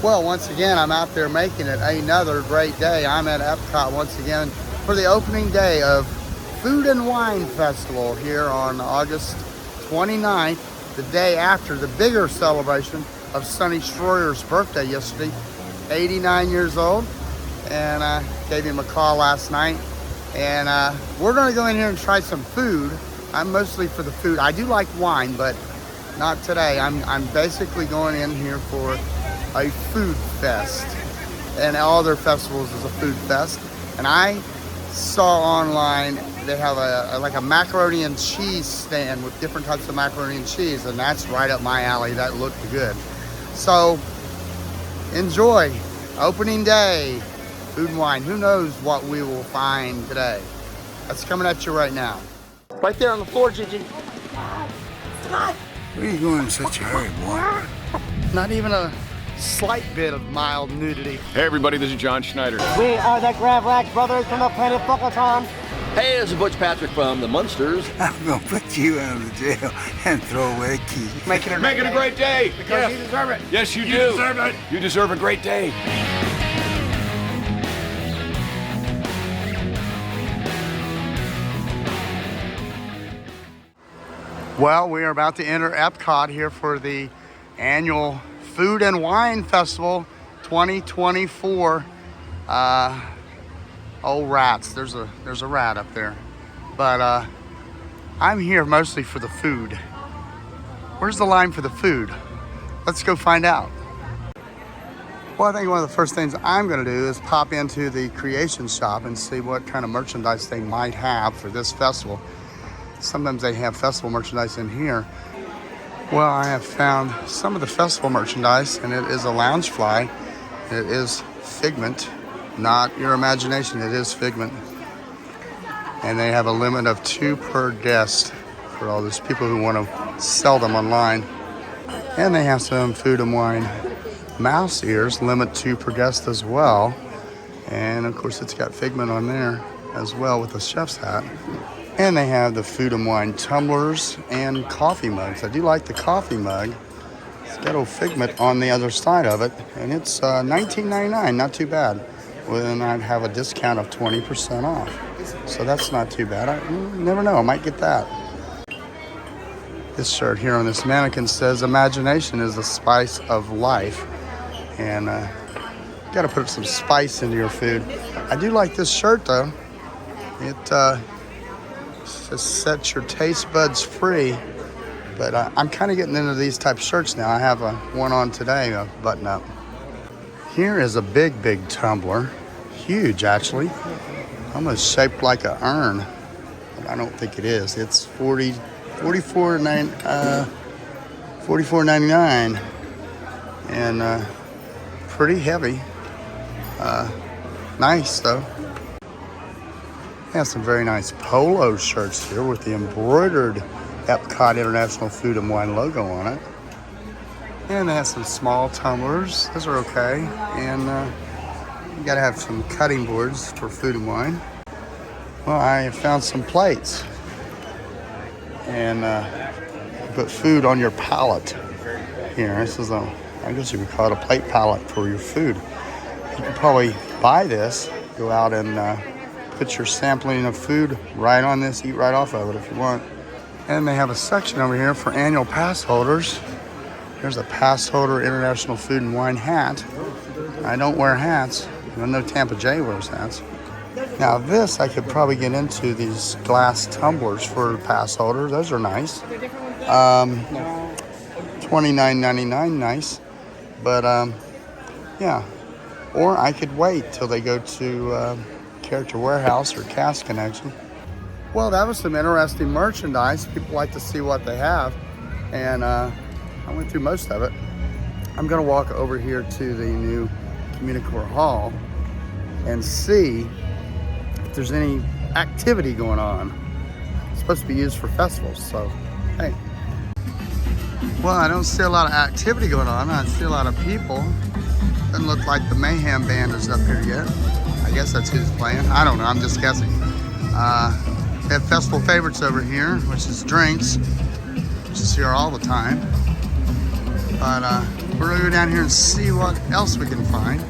Well, once again, I'm out there making it another great day. I'm at Epcot once again for the opening day of Food and Wine Festival here on August 29th, the day after the bigger celebration of Sonny Stroyer's birthday yesterday, 89 years old. And I gave him a call last night. And we're gonna go in here and try some food. I'm mostly for the food. I do like wine, but not today. I'm basically going in here for a food fest, and all their festivals is a food fest. And I saw online they have a macaroni and cheese stand with different types of macaroni and cheese, and that's right up my alley. That looked good. So enjoy opening day, food and wine. Who knows what we will find today? That's coming at you right now. Right there on the floor, Gigi. Where are you going in such a hurry, boy? Not even a slight bit of mild nudity. Hey everybody, this is John Schneider. We are the Gravlax brothers from the planet Fuckatron. Hey, this is Butch Patrick from the Munsters. I'm gonna put you out of jail and throw away the key. Make it a great day. Because you deserve it. Yes, you do. You deserve it. You deserve a great day. Well, we are about to enter Epcot here for the annual Food and Wine Festival 2024. Oh, rats. There's a rat up there. But I'm here mostly for the food. Where's the line for the food? Let's go find out. Well, I think one of the first things I'm going to do is pop into the creation shop and see what kind of merchandise they might have for this festival. Sometimes they have festival merchandise in here. Well, I have found some of the festival merchandise, and it is a Loungefly. It is Figment, not your imagination. It is Figment. And they have a limit of 2 per guest for all those people who want to sell them online. And they have some Food and Wine mouse ears, limit 2 per guest as well. And of course, it's got Figment on there as well with the chef's hat. And they have the Food and Wine tumblers and coffee mugs. I do like the coffee mug. It's got old Figment on the other side of it. And it's $19.99, not too bad. Well, then I'd have a discount of 20% off. So that's not too bad. You never know, I might get that. This shirt here on this mannequin says, "Imagination is the spice of life." And you gotta put some spice into your food. I do like this shirt though. It says set your taste buds free. But I'm kind of getting into these type of shirts now. I have one on today, a button up. Here is a big tumbler. Huge actually. Almost shaped like an urn. But I don't think it is. It's $44.99 and pretty heavy. Nice though. They have some very nice polo shirts here with the embroidered Epcot International Food and Wine logo on it. And they have some small tumblers. Those are okay. And you gotta have some cutting boards for food and wine. Well, I found some plates. And put food on your pallet here. This is I guess you would call it a plate pallet for your food. You could probably buy this, go out and put your sampling of food right on this, eat right off of it if you want. And they have a section over here for annual pass holders. There's a pass holder International Food and Wine hat. I don't wear hats. I know Tampa J wears hats. Now this, I could probably get into these glass tumblers for pass holders. Those are nice. $29.99, nice. But yeah. Or I could wait till they go to Character Warehouse or Cast Connection. Well, that was some interesting merchandise. People like to see what they have. And I went through most of it. I'm gonna walk over here to the new Communicore Hall and see if there's any activity going on. It's supposed to be used for festivals, so hey. Well, I don't see a lot of activity going on. I see a lot of people. Doesn't look like the Mayhem Band is up here yet. I guess that's who's playing. I don't know, I'm just guessing. They have festival favorites over here, which is drinks, which is here all the time. But We're gonna go down here and see what else we can find.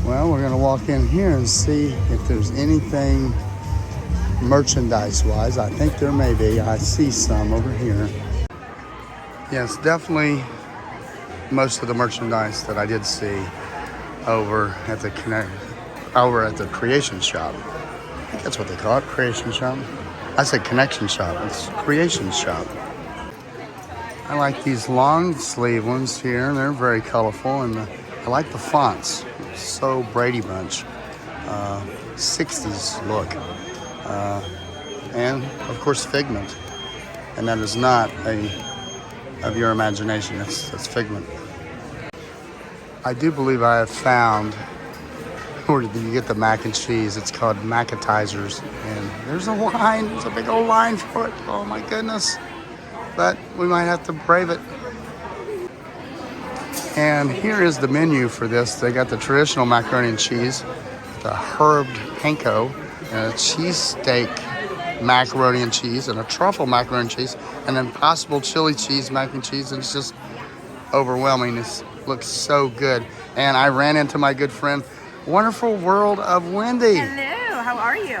Well, we're gonna walk in here and see if there's anything merchandise-wise. I think there may be. I see some over here. Yes, definitely most of the merchandise that I did see over at the Creation Shop. I think that's what they call it, Creation Shop. I said Connection Shop. It's Creation Shop. I like these long sleeve ones here. They're very colorful, and I like the fonts. It's so Brady Bunch, 60s look, and of course Figment. And that is not of your imagination. That's Figment. I do believe I have found where you get the mac and cheese. It's called Macatizers, and there's a line. There's a big old line for it. Oh my goodness! But we might have to brave it. And here is the menu for this. They got the traditional macaroni and cheese, the herbed panko, and a cheesesteak macaroni and cheese, and a truffle macaroni and cheese, and then possible chili cheese mac and cheese. And it's just overwhelming. It looks so good. And I ran into my good friend, Wonderful World of Wendy. Hello, how are you?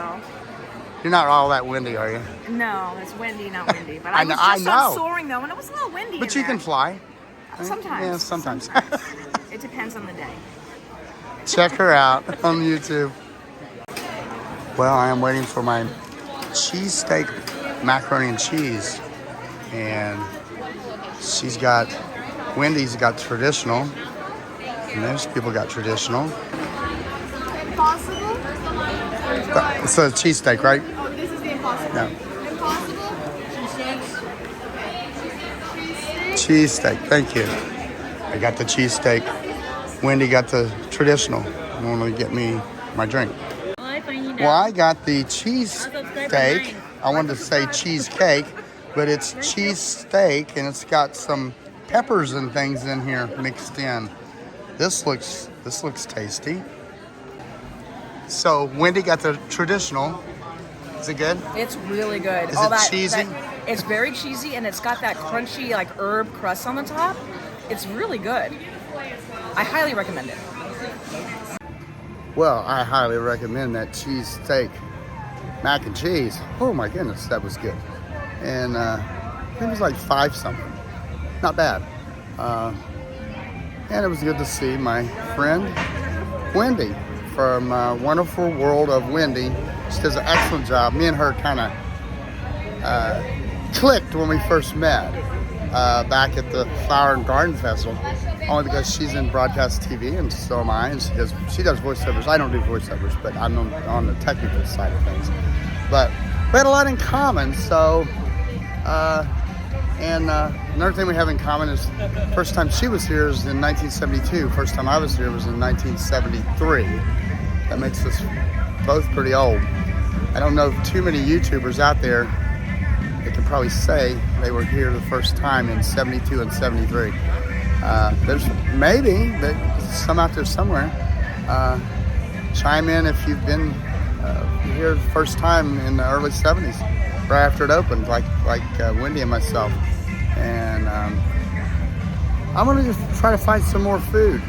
You're not all that windy, are you? No, it's windy, not windy. But I was just on soaring though, and it was a little windy. But you can fly. Sometimes. Yeah, sometimes. It depends on the day. Check her out on YouTube. Well, I am waiting for my cheesesteak macaroni and cheese. And Wendy's got traditional. And most people got traditional. Impossible? It's a cheesesteak, right? Oh, this is the impossible. No. Impossible? Cheesesteak, thank you. I got the cheesesteak. Wendy got the traditional. Normally get me my drink. Well, I got the cheesesteak. I wanted to say cheesecake, but it's cheesesteak, and it's got some peppers and things in here mixed in. This looks tasty. So Wendy got the traditional. Is it good? It's really good. Is it cheesy? It's very cheesy, and it's got that crunchy, like herb crust on the top. It's really good. I highly recommend it. Well, I highly recommend that cheesesteak mac and cheese. Oh my goodness, that was good. And it was like $5 something. Not bad. And it was good to see my friend Wendy from Wonderful World of Wendy. She does an excellent job. Me and her kind of clicked when we first met back at the Flower and Garden Festival, only because she's in broadcast TV and so am I, and she does voiceovers. I don't do voiceovers, but I'm on the technical side of things. But we had a lot in common, so another thing we have in common is first time she was here is in 1972. First time I was here was in 1973. That makes us both pretty old. I don't know too many YouTubers out there that can probably say they were here the first time in 72 and 73. There's maybe some out there somewhere. Chime in if you've been here the first time in the early 70s, right after it opened, like Wendy and myself. And I'm gonna just try to find some more food.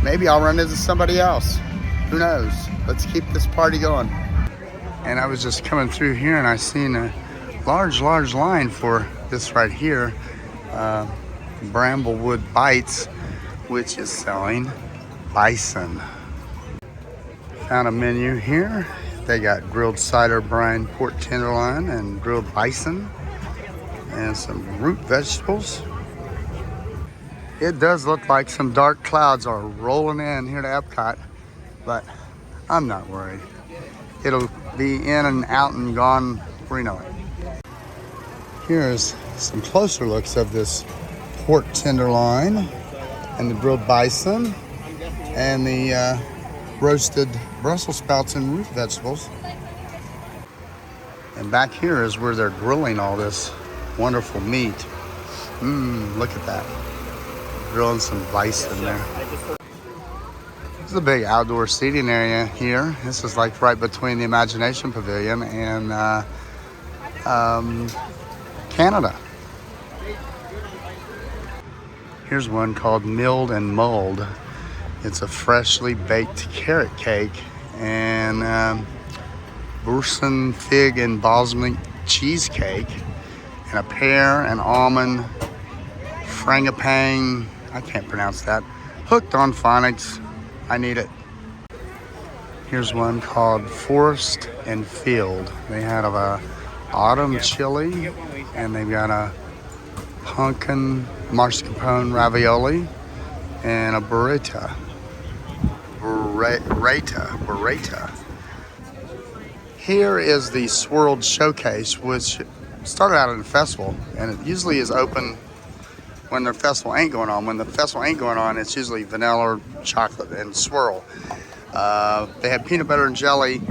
Maybe I'll run into somebody else. Who knows? Let's keep this party going. And I was just coming through here and I seen a large line for this right here. Bramblewood Bites, which is selling bison. Found a menu here. They got grilled cider brine pork tenderloin and grilled bison and some root vegetables. It does look like some dark clouds are rolling in here to Epcot, but I'm not worried. It'll be in and out and gone before you know it. Here's some closer looks of this pork tenderloin and the grilled bison and the roasted Brussels sprouts and root vegetables. And back here is where they're grilling all this wonderful meat. Look at that. Grilling some bison there. This is a big outdoor seating area here. This is like right between the Imagination Pavilion and Canada. Here's one called Milled and Mulled. It's a freshly baked carrot cake and Boursin fig and balsamic cheesecake and a pear and almond frangipane. I can't pronounce that. Hooked on phonics. I need it. Here's one called Forest and Field. They had a autumn chili, and they've got a pumpkin mascarpone ravioli and a burrata. Here is the Swirled Showcase, which started out at a festival, and it usually is open when the festival ain't going on. When the festival ain't going on, it's usually vanilla, chocolate, and swirl. They have peanut butter and jelly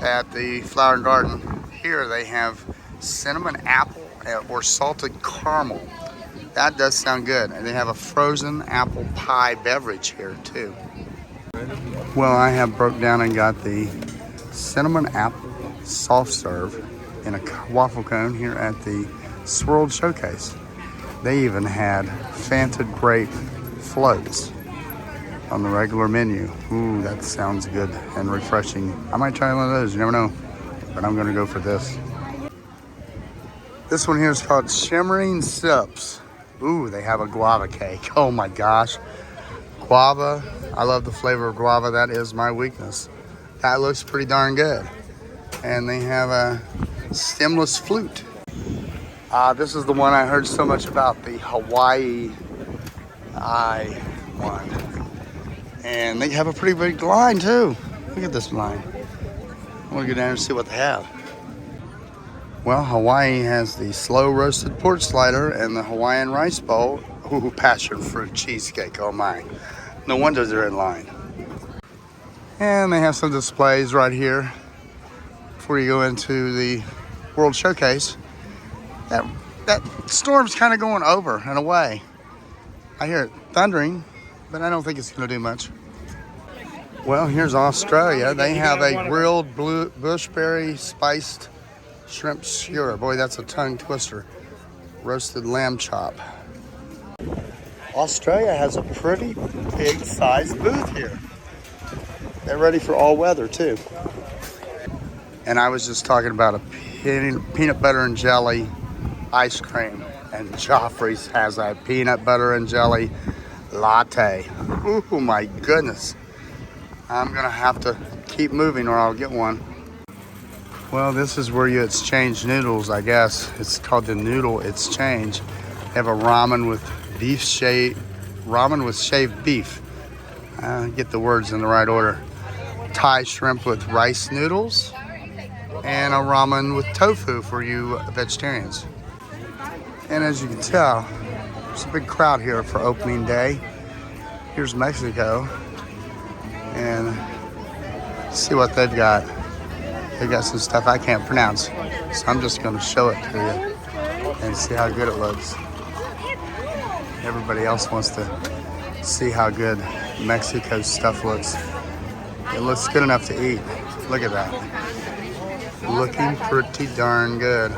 at the Flower and Garden. Here they have cinnamon apple or salted caramel. That does sound good. And they have a frozen apple pie beverage here too. Well, I have broke down and got the cinnamon apple soft serve in a waffle cone here at the Swirled Showcase. They even had Fanta grape floats on the regular menu. Ooh, that sounds good and refreshing. I might try one of those, you never know. But I'm gonna go for this. This one here is called Shimmering Sips. Ooh, they have a guava cake. Oh my gosh. Guava, I love the flavor of guava. That is my weakness. That looks pretty darn good. And they have a stemless flute. This is the one I heard so much about, the Hawaii Eye one. And they have a pretty big line too. Look at this line. I want to go down and see what they have. Well, Hawaii has the slow roasted pork slider and the Hawaiian rice bowl. Ooh, passion fruit cheesecake, oh my. No wonder they're in line. And they have some displays right here before you go into the World Showcase. That storm's kind of going over and away. I hear it thundering, but I don't think it's going to do much. Well, here's Australia. They have a grilled bushberry spiced shrimp skewer. Boy, that's a tongue twister. Roasted lamb chop. Australia has a pretty big sized booth here. They're ready for all weather too. And I was just talking about a peanut butter and jelly ice cream, and Joffrey's has a peanut butter and jelly latte. Oh my goodness. I'm gonna have to keep moving or I'll get one. Well, this is where you exchange noodles, I guess. It's called the Noodle Exchange. They have a ramen with shaved beef. Get the words in the right order. Thai shrimp with rice noodles, and a ramen with tofu for you vegetarians. And as you can tell, there's a big crowd here for opening day. Here's Mexico, and see what they've got. They got some stuff I can't pronounce, so I'm just going to show it to you and see how good it looks. Everybody else wants to see how good Mexico's stuff looks. It looks good enough to eat. Look at that. Looking pretty darn good.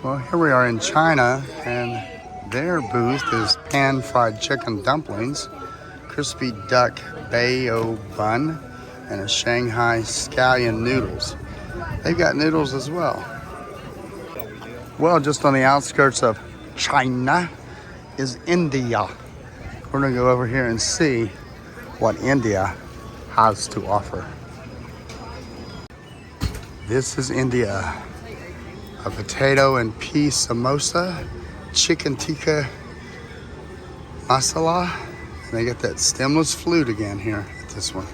Well, here we are in China, and their booth is pan-fried chicken dumplings, crispy duck bao bun, and a Shanghai scallion noodles. They've got noodles as well. Well, just on the outskirts of China is India. We're gonna go over here and see what India has to offer. This is India. A potato and pea samosa, chicken tikka masala, and they get that stemless flute again here at this one.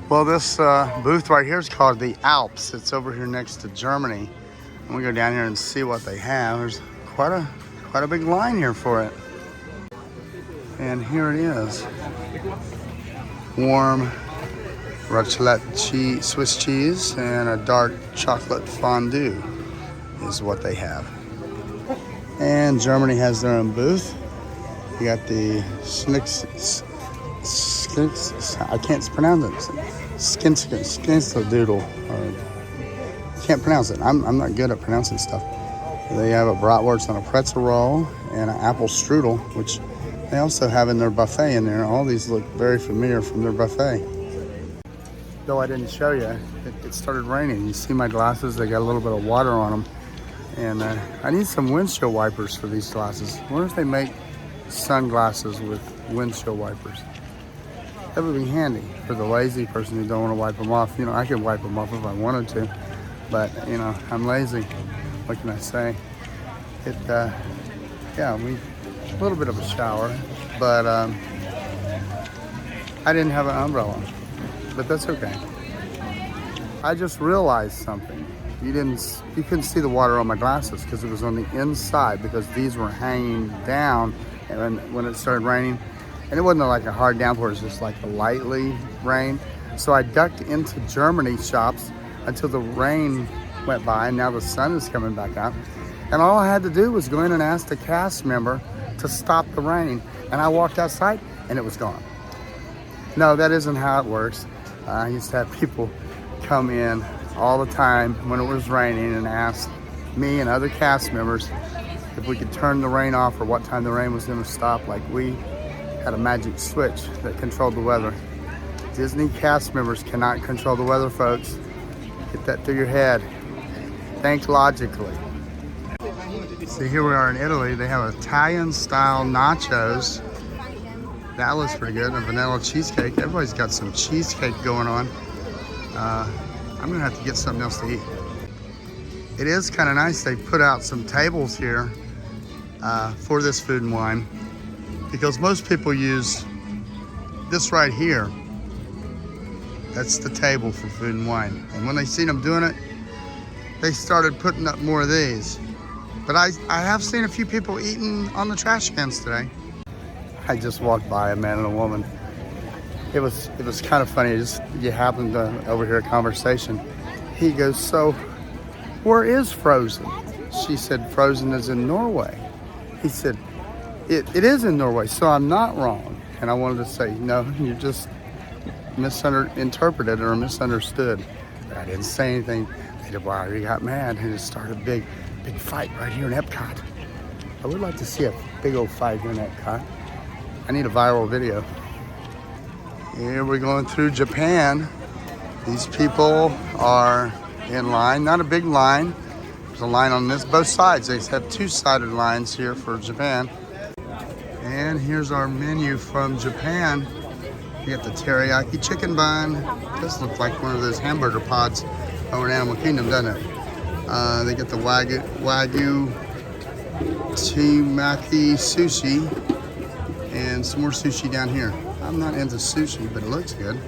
Well, this booth right here is called the Alps. It's over here next to Germany. I'm gonna go down here and see what they have. There's quite a big line here for it. And here it is. Warm raclette cheese, Swiss cheese, and a dark chocolate fondue is what they have. And Germany has their own booth. You got the I can't pronounce it. Skinsladoodle. Can't pronounce it. I'm not good at pronouncing stuff. They have a bratwurst on a pretzel roll and an apple strudel, which they also have in their buffet in there. All these look very familiar from their buffet. Though I didn't show you, it started raining. You see my glasses, they got a little bit of water on them. And I need some windshield wipers for these glasses. I wonder if they make sunglasses with windshield wipers. That would be handy for the lazy person who don't want to wipe them off. You know, I could wipe them off if I wanted to, but you know, I'm lazy. What can I say? Yeah, a little bit of a shower, but I didn't have an umbrella, but that's okay. I just realized something. You couldn't see the water on my glasses because it was on the inside, because these were hanging down and when it started raining. And it wasn't like a hard downpour, it was just like a lightly rain. So I ducked into Germany shops until the rain went by, and now the sun is coming back out. And all I had to do was go in and ask the cast member to stop the rain. And I walked outside and it was gone. No, that isn't how it works. I used to have people come in all the time when it was raining and ask me and other cast members if we could turn the rain off or what time the rain was going to stop. Like we had a magic switch that controlled the weather. Disney cast members cannot control the weather, folks. Get that through your head. Think logically. See, here we are in Italy. They have Italian style nachos. That looks pretty good. A vanilla cheesecake. Everybody's got some cheesecake going on. I'm gonna have to get something else to eat. It is kind of nice. They put out some tables here for this food and wine, because most people use this right here. That's the table for food and wine. And when they seen them doing it, they started putting up more of these. But I have seen a few people eating on the trash cans today. I just walked by a man and a woman. It was kind of funny. You happened to overhear a conversation. He goes, "So, where is Frozen?" She said, "Frozen is in Norway." He said, It is in Norway, so I'm not wrong." And I wanted to say, "No, you just misinterpreted or misunderstood." But I didn't say anything. They said, "Wow, you got mad," and it started a big fight right here in Epcot. I would like to see a big old fight here in Epcot. I need a viral video. Here we're going through Japan. These people are in line, not a big line. There's a line on both sides. They have two-sided lines here for Japan. And here's our menu from Japan. You got the teriyaki chicken bun. This looks like one of those hamburger pods over in Animal Kingdom, doesn't it? They got the Wagyu Temaki sushi and some more sushi down here. I'm not into sushi, but it looks good.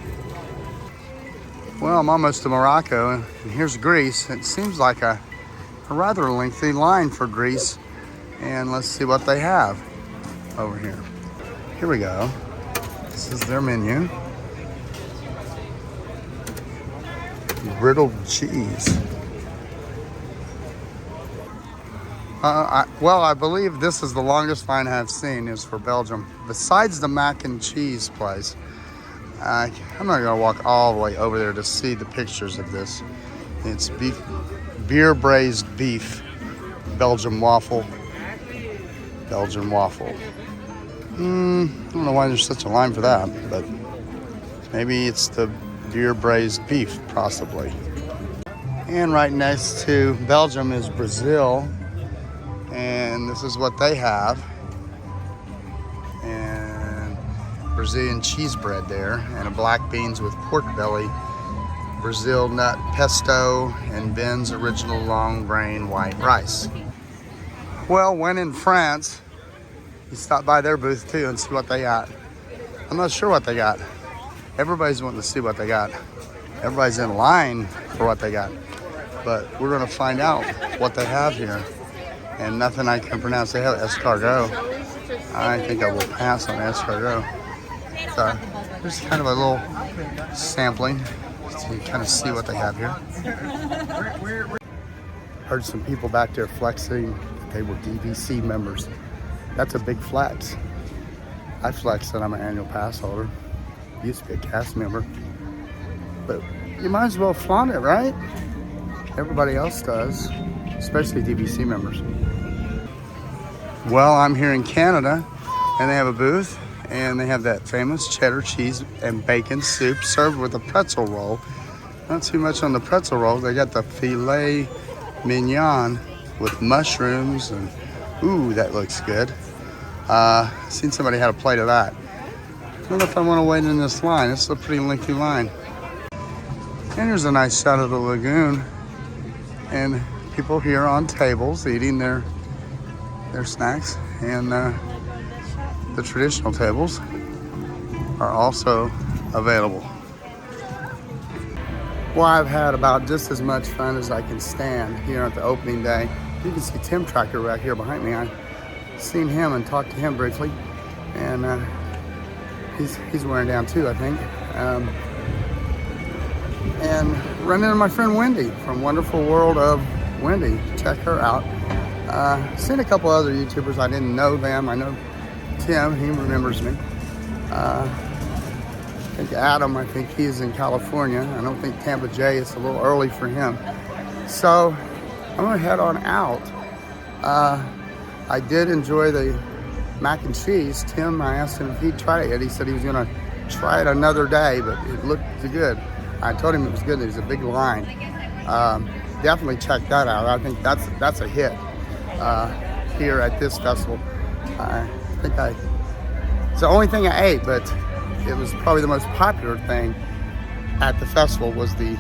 Well, I'm almost to Morocco, and here's Greece. It seems like a rather lengthy line for Greece. And let's see what they have over here. Here we go. This is their menu. Brittled cheese. I believe this is the longest line I've seen is for Belgium. Besides the mac and cheese place, I'm not gonna walk all the way over there to see the pictures of this. It's beer braised beef, Belgian waffle. I don't know why there's such a line for that, but maybe it's the beer braised beef, possibly. And right next to Belgium is Brazil. And this is what they have. And Brazilian cheese bread there, and a black beans with pork belly, Brazil nut pesto, and Ben's original long grain white rice. Well, when in France, you stop by their booth too and see what they got. I'm not sure what they got. Everybody's wanting to see what they got. Everybody's in line for what they got. But we're gonna find out what they have here. And nothing I can pronounce. They have escargot. I think I will pass on escargot. So there's kind of a little sampling to kind of see what they have here. Heard some people back there flexing that they were DVC members. That's a big flex. I flex that I'm an annual pass holder. Used to be a cast member. But you might as well flaunt it, right? Everybody else does. especially DVC members. Well, I'm here in Canada, and they have a booth, and they have that famous cheddar cheese and bacon soup served with a pretzel roll. Not too much on the pretzel roll. They got the filet mignon with mushrooms, and ooh, that looks good. Seen somebody had a plate of that. I don't know if I want to wait in this line. It's a pretty lengthy line. And here's a nice shot of the lagoon, and people here on tables eating their snacks, and the traditional tables are also available. Well, I've had about just as much fun as I can stand here at the opening day. You can see Tim Tracker right here behind me. I've seen him and talked to him briefly, and he's wearing down too, I think. And run into my friend Wendy from Wonderful World of Wendy. Check her out. Seen a couple other YouTubers. I didn't know them. I know Tim, he remembers me. I think Adam, I think he's in California. I don't think Tampa J, it's a little early for him. So I'm gonna head on out. I did enjoy the mac and cheese. Tim, I asked him if he'd try it. He said he was gonna try it another day, but it looked good. I told him it was good. There's a big line. Definitely check that out. I think that's a hit here at this festival. I think it's the only thing I ate, but it was probably the most popular thing at the festival was the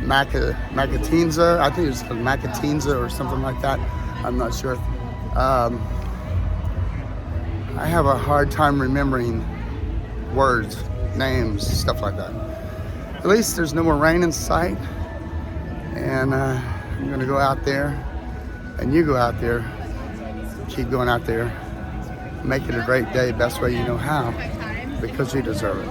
Macatinza. I think it was called Macatinza or something like that. I'm not sure. I have a hard time remembering words, names, stuff like that. At least there's no more rain in sight, and I'm gonna go out there, and you go out there, keep going out there, make it a great day, best way you know how, because you deserve it.